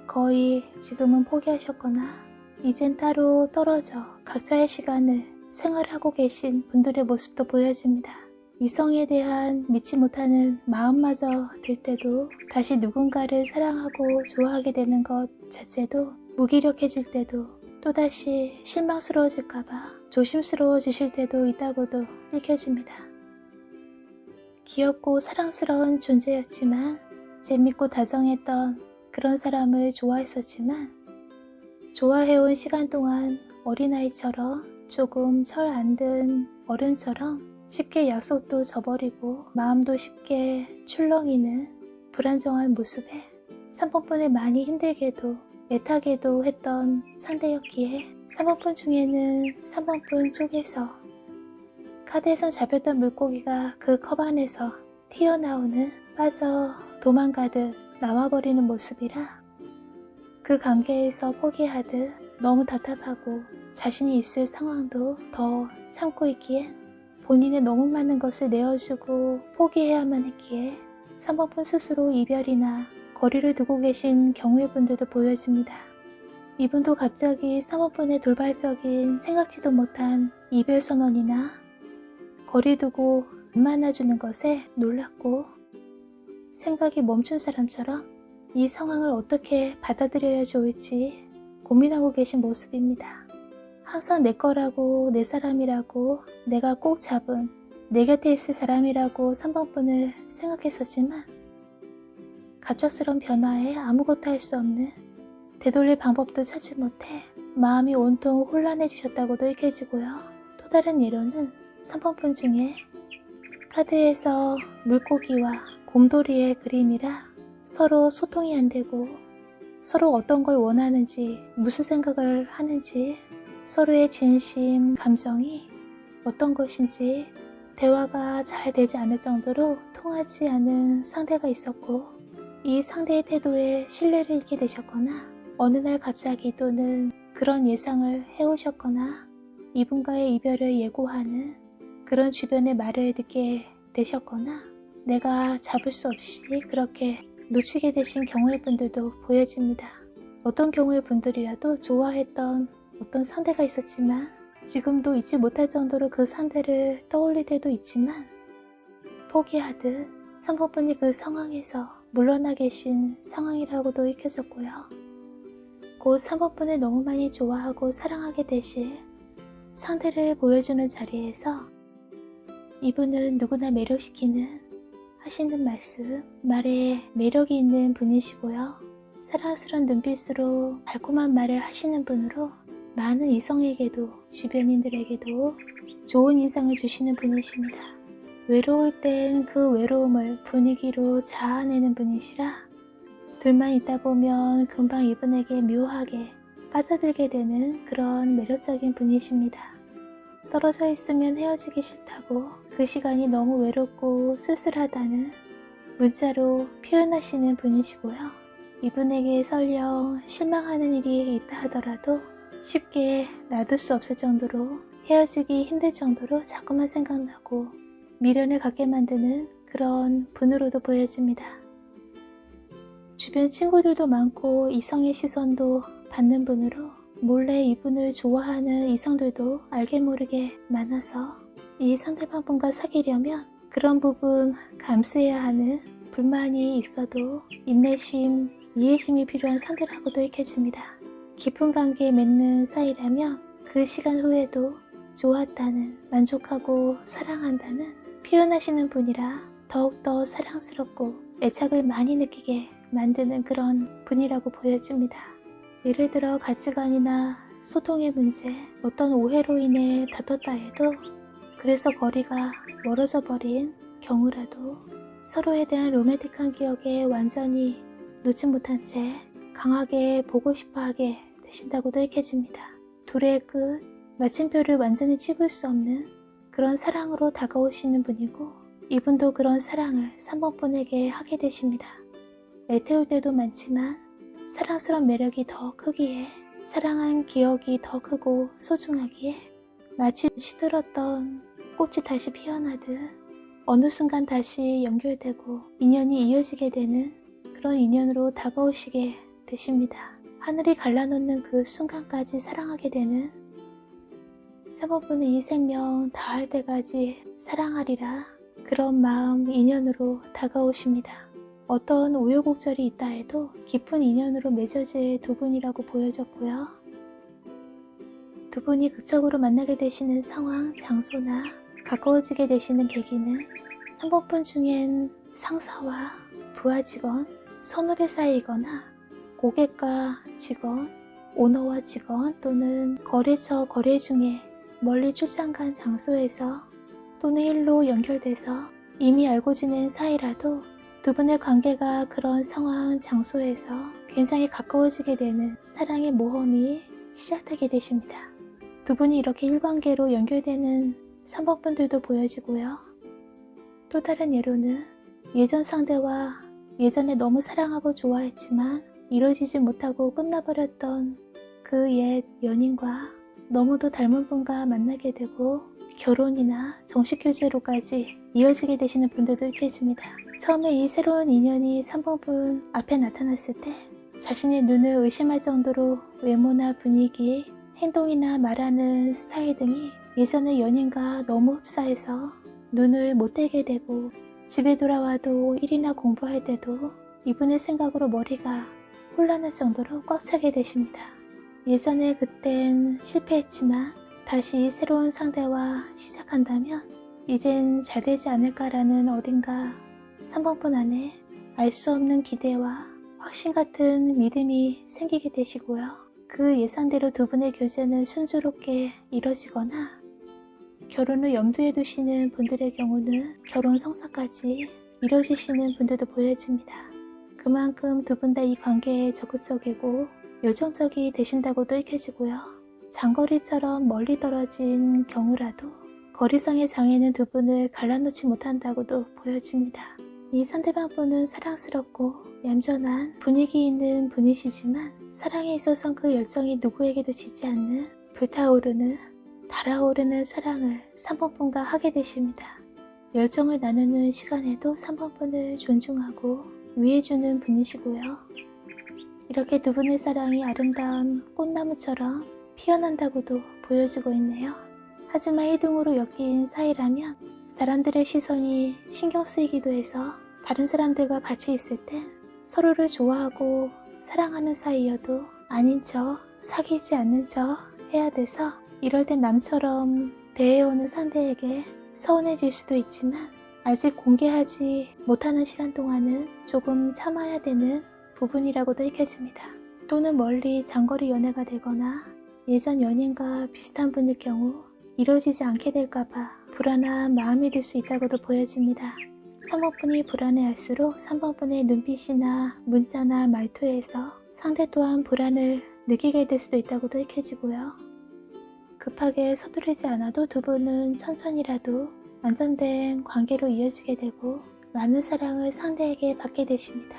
거의 지금은 포기하셨거나 이젠 따로 떨어져 각자의 시간을 생활하고 계신 분들의 모습도 보여집니다. 이성에 대한 믿지 못하는 마음마저 들 때도 다시 누군가를 사랑하고 좋아하게 되는 것 자체도 무기력해질 때도 또다시 실망스러워질까봐 조심스러워지실 때도 있다고도 읽혀집니다. 귀엽고 사랑스러운 존재였지만 재밌고 다정했던 그런 사람을 좋아했었지만 좋아해온 시간 동안 어린아이처럼 조금 철 안 든 어른처럼 쉽게 약속도 저버리고 마음도 쉽게 출렁이는 불안정한 모습에 3번분을 많이 힘들게도 애타게도 했던 상대였기에 3번분 중에는 3번분 쪽에서 카드에선 잡혔던 물고기가 그 컵 안에서 튀어나오는 빠져 도망가듯 나와버리는 모습이라 그 관계에서 포기하듯 너무 답답하고 자신이 있을 상황도 더 참고 있기에 본인의 너무 많은 것을 내어주고 포기해야만 했기에 3번분 스스로 이별이나 거리를 두고 계신 경우의 분들도 보여집니다. 이분도 갑자기 3번분의 돌발적인 생각지도 못한 이별 선언이나 거리 두고 안 만나주는 것에 놀랐고 생각이 멈춘 사람처럼 이 상황을 어떻게 받아들여야 좋을지 고민하고 계신 모습입니다. 항상 내 거라고 내 사람이라고 내가 꼭 잡은 내 곁에 있을 사람이라고 3번분을 생각했었지만 갑작스러운 변화에 아무것도 할 수 없는 되돌릴 방법도 찾지 못해 마음이 온통 혼란해지셨다고도 읽혀지고요. 또 다른 예로는 3번분 중에 카드에서 물고기와 곰돌이의 그림이라 서로 소통이 안 되고 서로 어떤 걸 원하는지 무슨 생각을 하는지 서로의 진심, 감정이 어떤 것인지 대화가 잘 되지 않을 정도로 통하지 않은 상대가 있었고 이 상대의 태도에 신뢰를 잃게 되셨거나 어느 날 갑자기 또는 그런 예상을 해오셨거나 이분과의 이별을 예고하는 그런 주변의 말을 듣게 되셨거나 내가 잡을 수 없이 그렇게 놓치게 되신 경우의 분들도 보여집니다. 어떤 경우의 분들이라도 좋아했던 어떤 상대가 있었지만 지금도 잊지 못할 정도로 그 상대를 떠올릴 때도 있지만 포기하듯 3번분이 그 상황에서 물러나 계신 상황이라고도 읽혀졌고요. 곧 3번분을 너무 많이 좋아하고 사랑하게 되실 상대를 보여주는 자리에서 이분은 누구나 매력시키는 하시는 말씀, 말에 매력이 있는 분이시고요. 사랑스러운 눈빛으로 달콤한 말을 하시는 분으로 많은 이성에게도 주변인들에게도 좋은 인상을 주시는 분이십니다. 외로울 땐 그 외로움을 분위기로 자아내는 분이시라 둘만 있다 보면 금방 이분에게 묘하게 빠져들게 되는 그런 매력적인 분이십니다. 떨어져 있으면 헤어지기 싫다고 그 시간이 너무 외롭고 쓸쓸하다는 문자로 표현하시는 분이시고요. 이분에게 설령 실망하는 일이 있다 하더라도 쉽게 놔둘 수 없을 정도로 헤어지기 힘들 정도로 자꾸만 생각나고 미련을 갖게 만드는 그런 분으로도 보여집니다. 주변 친구들도 많고 이성의 시선도 받는 분으로 몰래 이분을 좋아하는 이성들도 알게 모르게 많아서 이 상대방 분과 사귀려면 그런 부분 감수해야 하는 불만이 있어도 인내심, 이해심이 필요한 상대라고도 읽혀집니다. 깊은 관계에 맺는 사이라면 그 시간 후에도 좋았다는, 만족하고 사랑한다는 표현하시는 분이라 더욱더 사랑스럽고 애착을 많이 느끼게 만드는 그런 분이라고 보여집니다. 예를 들어 가치관이나 소통의 문제, 어떤 오해로 인해 다퉜다 해도 그래서 거리가 멀어져 버린 경우라도 서로에 대한 로맨틱한 기억에 완전히 놓지 못한 채 강하게 보고 싶어하게 되신다고도 읽혀집니다. 둘의 끝, 마침표를 완전히 찍을 수 없는 그런 사랑으로 다가오시는 분이고 이분도 그런 사랑을 3번분에게 하게 되십니다. 애태울 때도 많지만 사랑스러운 매력이 더 크기에, 사랑한 기억이 더 크고 소중하기에 마치 시들었던 꽃이 다시 피어나듯 어느 순간 다시 연결되고 인연이 이어지게 되는 그런 인연으로 다가오시게 되십니다. 하늘이 갈라놓는 그 순간까지 사랑하게 되는, 사모분은 이 생명 다할 때까지 사랑하리라, 그런 마음 인연으로 다가오십니다. 어떤 우여곡절이 있다 해도 깊은 인연으로 맺어질 두 분이라고 보여졌고요. 두 분이 극적으로 만나게 되시는 상황, 장소나 가까워지게 되시는 계기는 3번분 중엔 상사와 부하 직원, 선후배 사이이거나 고객과 직원, 오너와 직원, 또는 거래처 거래 중에 멀리 출장 간 장소에서 또는 일로 연결돼서 이미 알고 지낸 사이라도 두 분의 관계가 그런 상황, 장소에서 굉장히 가까워지게 되는 사랑의 모험이 시작되게 되십니다. 두 분이 이렇게 일관계로 연결되는 3번분들도 보여지고요. 또 다른 예로는 예전 상대와 예전에 너무 사랑하고 좋아했지만 이루어지지 못하고 끝나버렸던 그 옛 연인과 너무도 닮은 분과 만나게 되고 결혼이나 정식교제로까지 이어지게 되시는 분들도 있겠습니다. 처음에 이 새로운 인연이 3번분 앞에 나타났을 때 자신의 눈을 의심할 정도로 외모나 분위기, 행동이나 말하는 스타일 등이 예전의 연인과 너무 흡사해서 눈을 못 떼게 되고, 집에 돌아와도 일이나 공부할 때도 이분의 생각으로 머리가 혼란할 정도로 꽉 차게 되십니다. 예전에 그땐 실패했지만 다시 새로운 상대와 시작한다면 이젠 잘 되지 않을까라는 어딘가 3번분 안에 알 수 없는 기대와 확신 같은 믿음이 생기게 되시고요. 그 예상대로 두 분의 교제는 순조롭게 이뤄지거나 결혼을 염두에 두시는 분들의 경우는 결혼 성사까지 이뤄주시는 분들도 보여집니다. 그만큼 두 분 다 이 관계에 적극적이고 열정적이 되신다고도 읽혀지고요. 장거리처럼 멀리 떨어진 경우라도 거리상의 장애는 두 분을 갈라놓지 못한다고도 보여집니다. 이 상대방 분은 사랑스럽고 얌전한 분위기 있는 분이시지만 사랑에 있어선 그 열정이 누구에게도 지지 않는 불타오르는 달아오르는 사랑을 3번분과 하게 되십니다. 열정을 나누는 시간에도 3번분을 존중하고 위해주는 분이시고요. 이렇게 두 분의 사랑이 아름다운 꽃나무처럼 피어난다고도 보여지고 있네요. 하지만 1등으로 엮인 사이라면 사람들의 시선이 신경 쓰이기도 해서 다른 사람들과 같이 있을 때 서로를 좋아하고 사랑하는 사이여도 아닌 척, 사귀지 않는 척 해야 돼서 이럴 땐 남처럼 대해오는 상대에게 서운해질 수도 있지만 아직 공개하지 못하는 시간 동안은 조금 참아야 되는 부분이라고도 읽혀집니다. 또는 멀리 장거리 연애가 되거나 예전 연인과 비슷한 분일 경우 이루어지지 않게 될까봐 불안한 마음이 들 수 있다고도 보여집니다. 3번분이 불안해할수록 3번분의 눈빛이나 문자나 말투에서 상대 또한 불안을 느끼게 될 수도 있다고도 읽혀지고요. 급하게 서두르지 않아도 두 분은 천천히라도 안정된 관계로 이어지게 되고 많은 사랑을 상대에게 받게 되십니다.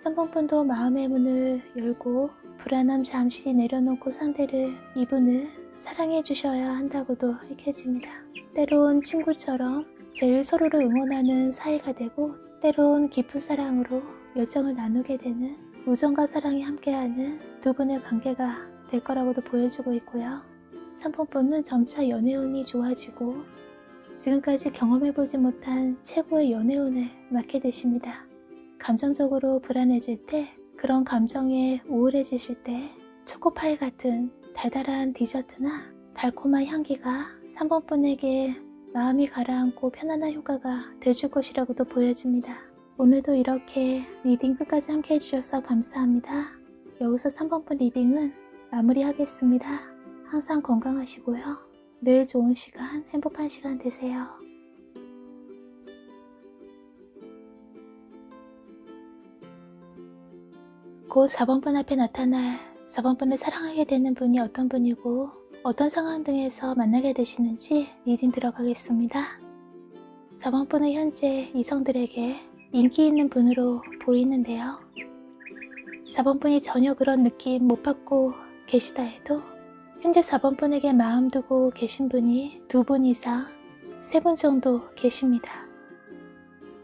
3번분도 마음의 문을 열고 불안함 잠시 내려놓고 상대를, 이분을 사랑해 주셔야 한다고도 읽혀집니다. 때론 친구처럼 제일 서로를 응원하는 사이가 되고 때론 깊은 사랑으로 열정을 나누게 되는 우정과 사랑이 함께하는 두 분의 관계가 될 거라고도 보여주고 있고요. 3번분은 점차 연애운이 좋아지고 지금까지 경험해보지 못한 최고의 연애운을 맞게 되십니다. 감정적으로 불안해질 때, 그런 감정에 우울해지실 때 초코파이 같은 달달한 디저트나 달콤한 향기가 3번분에게 마음이 가라앉고 편안한 효과가 돼줄 것이라고도 보여집니다. 오늘도 이렇게 리딩 끝까지 함께 해주셔서 감사합니다. 여기서 3번분 리딩은 마무리하겠습니다. 항상 건강하시고요. 늘 좋은 시간, 행복한 시간 되세요. 곧 4번분 앞에 나타날 4번분을 사랑하게 되는 분이 어떤 분이고 어떤 상황 등에서 만나게 되시는지 리딩 들어가겠습니다. 4번분은 현재 이성들에게 인기 있는 분으로 보이는데요. 4번분이 전혀 그런 느낌 못 받고 계시다 해도 현재 4번분에게 마음 두고 계신 분이 2분 이상, 3분 정도 계십니다.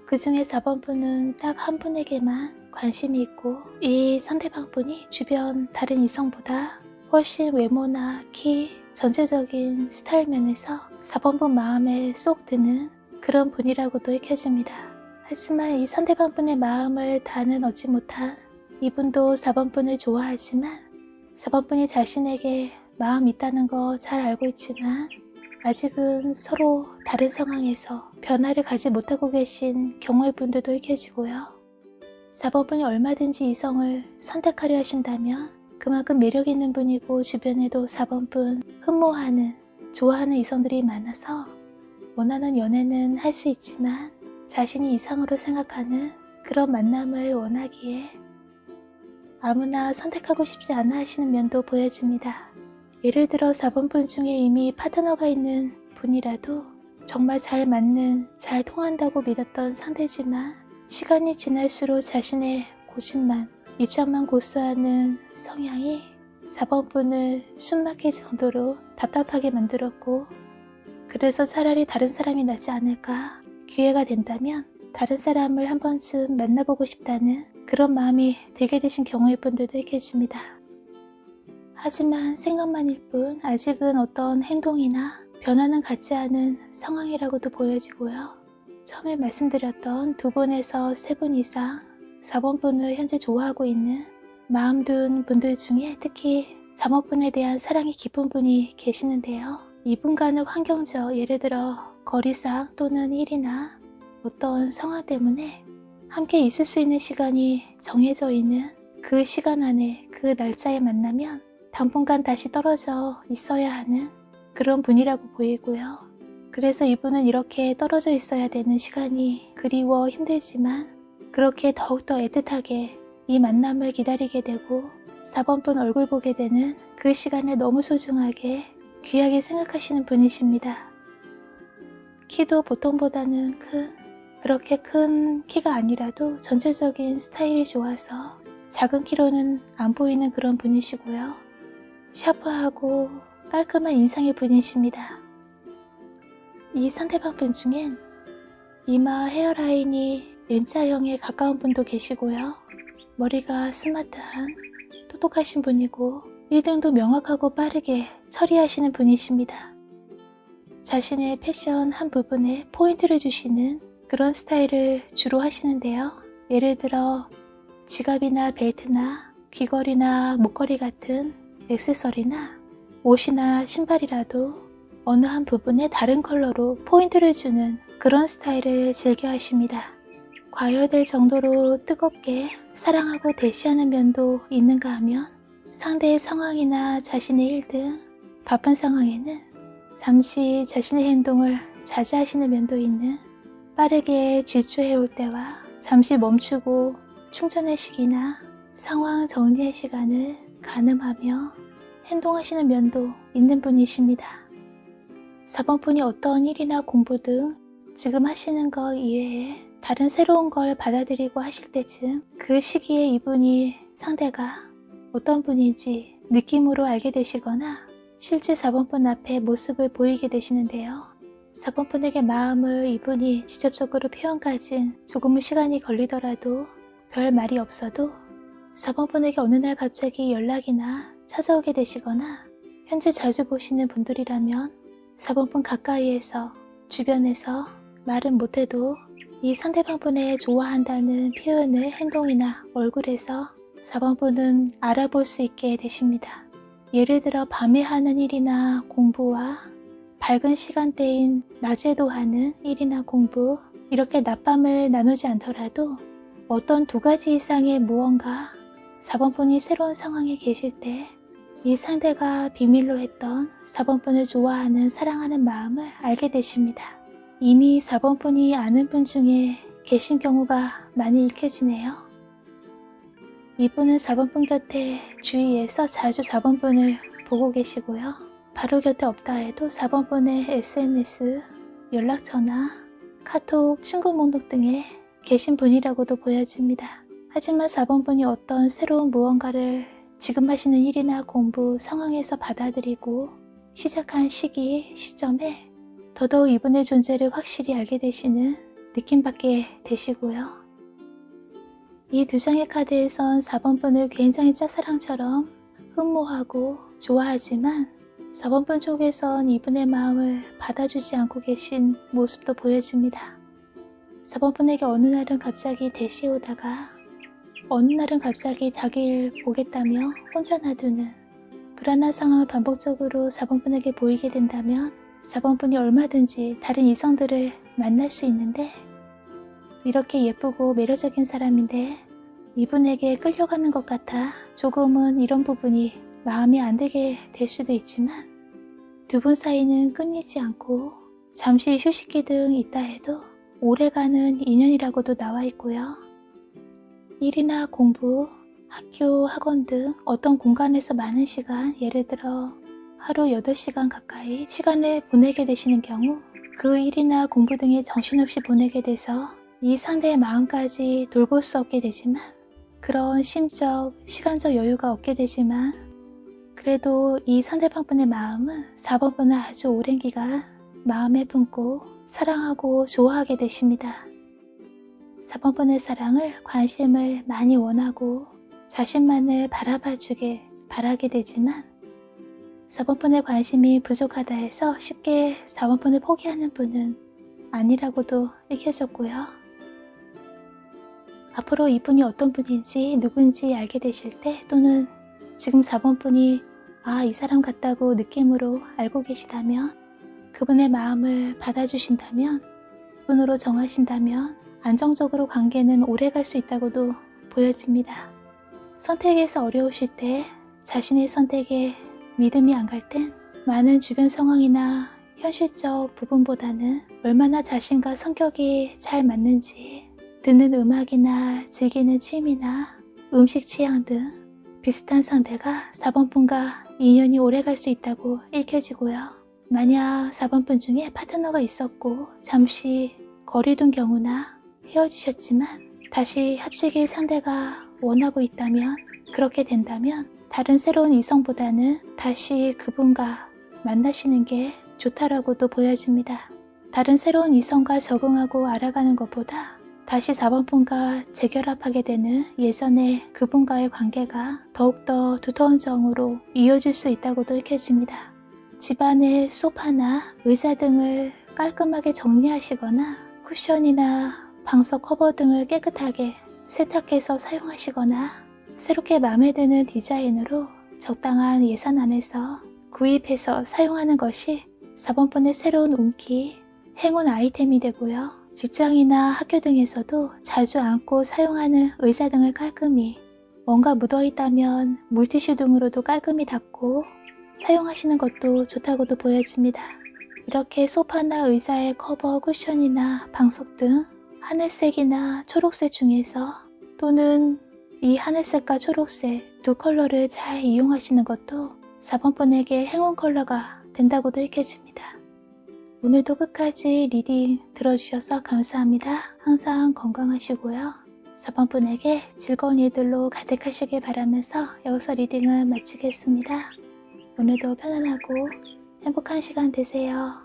그 중에 4번분은 딱 한 분에게만 관심이 있고 이 상대방분이 주변 다른 이성보다 훨씬 외모나 키, 전체적인 스타일 면에서 4번분 마음에 쏙 드는 그런 분이라고도 읽혀집니다. 하지만 이 상대방분의 마음을 다는 얻지 못한 이분도 4번분을 좋아하지만 4번분이 자신에게 마음 있다는 거 잘 알고 있지만 아직은 서로 다른 상황에서 변화를 가지 못하고 계신 경우의 분들도 읽혀지고요. 4번분이 얼마든지 이성을 선택하려 하신다면 그만큼 매력 있는 분이고 주변에도 4번분 흠모하는, 좋아하는 이성들이 많아서 원하는 연애는 할 수 있지만 자신이 이상으로 생각하는 그런 만남을 원하기에 아무나 선택하고 싶지 않아 하시는 면도 보여집니다. 예를 들어 4번분 중에 이미 파트너가 있는 분이라도 정말 잘 맞는, 잘 통한다고 믿었던 상대지만 시간이 지날수록 자신의 고집만, 입장만 고수하는 성향이 4번분을 숨막힐 정도로 답답하게 만들었고 그래서 차라리 다른 사람이 낫지 않을까, 기회가 된다면 다른 사람을 한 번쯤 만나보고 싶다는 그런 마음이 들게 되신 경우의 분들도 읽혀집니다. 하지만 생각만일 뿐 아직은 어떤 행동이나 변화는 갖지 않은 상황이라고도 보여지고요. 처음에 말씀드렸던 2분에서 3분 이상 4번분을 현재 좋아하고 있는 마음 둔 분들 중에 특히 4번분에 대한 사랑이 깊은 분이 계시는데요. 이분과는 환경적, 예를 들어 거리상 또는 일이나 어떤 상황 때문에 함께 있을 수 있는 시간이 정해져 있는 그 시간 안에 그 날짜에 만나면 당분간 다시 떨어져 있어야 하는 그런 분이라고 보이고요. 그래서 이분은 이렇게 떨어져 있어야 되는 시간이 그리워 힘들지만 그렇게 더욱더 애틋하게 이 만남을 기다리게 되고 4번분 얼굴 보게 되는 그 시간을 너무 소중하게 귀하게 생각하시는 분이십니다. 키도 보통보다는 그렇게 큰 키가 아니라도 전체적인 스타일이 좋아서 작은 키로는 안 보이는 그런 분이시고요. 샤프하고 깔끔한 인상의 분이십니다. 이 상대방 분 중엔 이마 헤어라인이 M자형에 가까운 분도 계시고요. 머리가 스마트한 똑똑하신 분이고 1등도 명확하고 빠르게 처리하시는 분이십니다. 자신의 패션 한 부분에 포인트를 주시는 그런 스타일을 주로 하시는데요. 예를 들어 지갑이나 벨트나 귀걸이나 목걸이 같은 액세서리나 옷이나 신발이라도 어느 한 부분에 다른 컬러로 포인트를 주는 그런 스타일을 즐겨 하십니다. 과열될 정도로 뜨겁게 사랑하고 대시하는 면도 있는가 하면 상대의 상황이나 자신의 일 등 바쁜 상황에는 잠시 자신의 행동을 자제하시는 면도 있는 빠르게 질주해올 때와 잠시 멈추고 충전의 시기나 상황 정리의 시간을 가늠하며 행동하시는 면도 있는 분이십니다. 4번분이 어떤 일이나 공부 등 지금 하시는 것 이외에 다른 새로운 걸 받아들이고 하실 때쯤 그 시기에 이분이 상대가 어떤 분인지 느낌으로 알게 되시거나 실제 4번분 앞에 모습을 보이게 되시는데요. 4번분에게 마음을 이분이 직접적으로 표현까진 조금의 시간이 걸리더라도 별 말이 없어도 4번분에게 어느 날 갑자기 연락이나 찾아오게 되시거나 현재 자주 보시는 분들이라면 4번분 가까이에서 주변에서 말은 못해도 이 상대방분의 좋아한다는 표현을 행동이나 얼굴에서 4번분은 알아볼 수 있게 되십니다. 예를 들어 밤에 하는 일이나 공부와 밝은 시간대인 낮에도 하는 일이나 공부, 이렇게 낮밤을 나누지 않더라도 어떤 2가지 이상의 무언가 4번분이 새로운 상황에 계실 때 이 상대가 비밀로 했던 4번분을 좋아하는, 사랑하는 마음을 알게 되십니다. 이미 4번분이 아는 분 중에 계신 경우가 많이 읽혀지네요. 이분은 4번분 곁에 주위에서 자주 4번분을 보고 계시고요. 바로 곁에 없다 해도 4번분의 SNS, 연락처나 카톡, 친구 목록 등에 계신 분이라고도 보여집니다. 하지만 4번분이 어떤 새로운 무언가를 지금 하시는 일이나 공부 상황에서 받아들이고 시작한 시기, 시점에 더더욱 이분의 존재를 확실히 알게 되시는 느낌받게 되시고요. 이 두 장의 카드에선 4번분을 굉장히 짝사랑처럼 흠모하고 좋아하지만 4번분 쪽에선 이분의 마음을 받아주지 않고 계신 모습도 보여집니다. 4번분에게 어느 날은 갑자기 대시에 오다가 어느 날은 갑자기 자기를 보겠다며 혼자 놔두는 불안한 상황을 반복적으로 4번분에게 보이게 된다면 4번분이 얼마든지 다른 이성들을 만날 수 있는데 이렇게 예쁘고 매력적인 사람인데 이분에게 끌려가는 것 같아 조금은 이런 부분이 마음이 안 들게 될 수도 있지만 두 분 사이는 끊이지 않고 잠시 휴식기 등 있다 해도 오래가는 인연이라고도 나와 있고요. 일이나 공부, 학교, 학원 등 어떤 공간에서 많은 시간, 예를 들어 하루 8시간 가까이 시간을 보내게 되시는 경우 그 일이나 공부 등에 정신없이 보내게 돼서 이 상대의 마음까지 돌볼 수 없게 되지만 그런 심적, 시간적 여유가 없게 되지만 그래도 이 상대방분의 마음은 4번분을 아주 오랜 기간 마음에 품고 사랑하고 좋아하게 되십니다. 4번분의 사랑을, 관심을 많이 원하고 자신만을 바라봐주게 바라게 되지만 4번분의 관심이 부족하다 해서 쉽게 4번분을 포기하는 분은 아니라고도 읽혀졌고요. 앞으로 이분이 어떤 분인지 누군지 알게 되실 때 또는 지금 4번분이 이 사람 같다고 느낌으로 알고 계시다면 그분의 마음을 받아주신다면 그분으로 정하신다면 안정적으로 관계는 오래갈 수 있다고도 보여집니다. 선택에서 어려우실 때 자신의 선택에 믿음이 안 갈 땐 많은 주변 상황이나 현실적 부분보다는 얼마나 자신과 성격이 잘 맞는지 듣는 음악이나 즐기는 취미나 음식 취향 등 비슷한 상대가 4번분과 인연이 오래갈 수 있다고 읽혀지고요. 만약 4번분 중에 파트너가 있었고 잠시 거리둔 경우나 헤어지셨지만 다시 합치길 상대가 원하고 있다면 그렇게 된다면 다른 새로운 이성보다는 다시 그분과 만나시는 게 좋다라고도 보여집니다. 다른 새로운 이성과 적응하고 알아가는 것보다 다시 4번분과 재결합하게 되는 예전의 그분과의 관계가 더욱더 두터운 정으로 이어질 수 있다고도 읽혀집니다. 집안의 소파나 의자 등을 깔끔하게 정리하시거나 쿠션이나 방석 커버 등을 깨끗하게 세탁해서 사용하시거나 새롭게 마음에 드는 디자인으로 적당한 예산 안에서 구입해서 사용하는 것이 4번분의 새로운 운기, 행운 아이템이 되고요. 직장이나 학교 등에서도 자주 앉고 사용하는 의자 등을 깔끔히 뭔가 묻어있다면 물티슈 등으로도 깔끔히 닦고 사용하시는 것도 좋다고도 보여집니다. 이렇게 소파나 의자의 커버, 쿠션이나 방석 등 하늘색이나 초록색 중에서 또는 이 하늘색과 초록색 두 컬러를 잘 이용하시는 것도 4번분에게 행운 컬러가 된다고도 읽혀집니다. 오늘도 끝까지 리딩 들어주셔서 감사합니다. 항상 건강하시고요. 4번분에게 즐거운 일들로 가득하시길 바라면서 여기서 리딩을 마치겠습니다. 오늘도 편안하고 행복한 시간 되세요.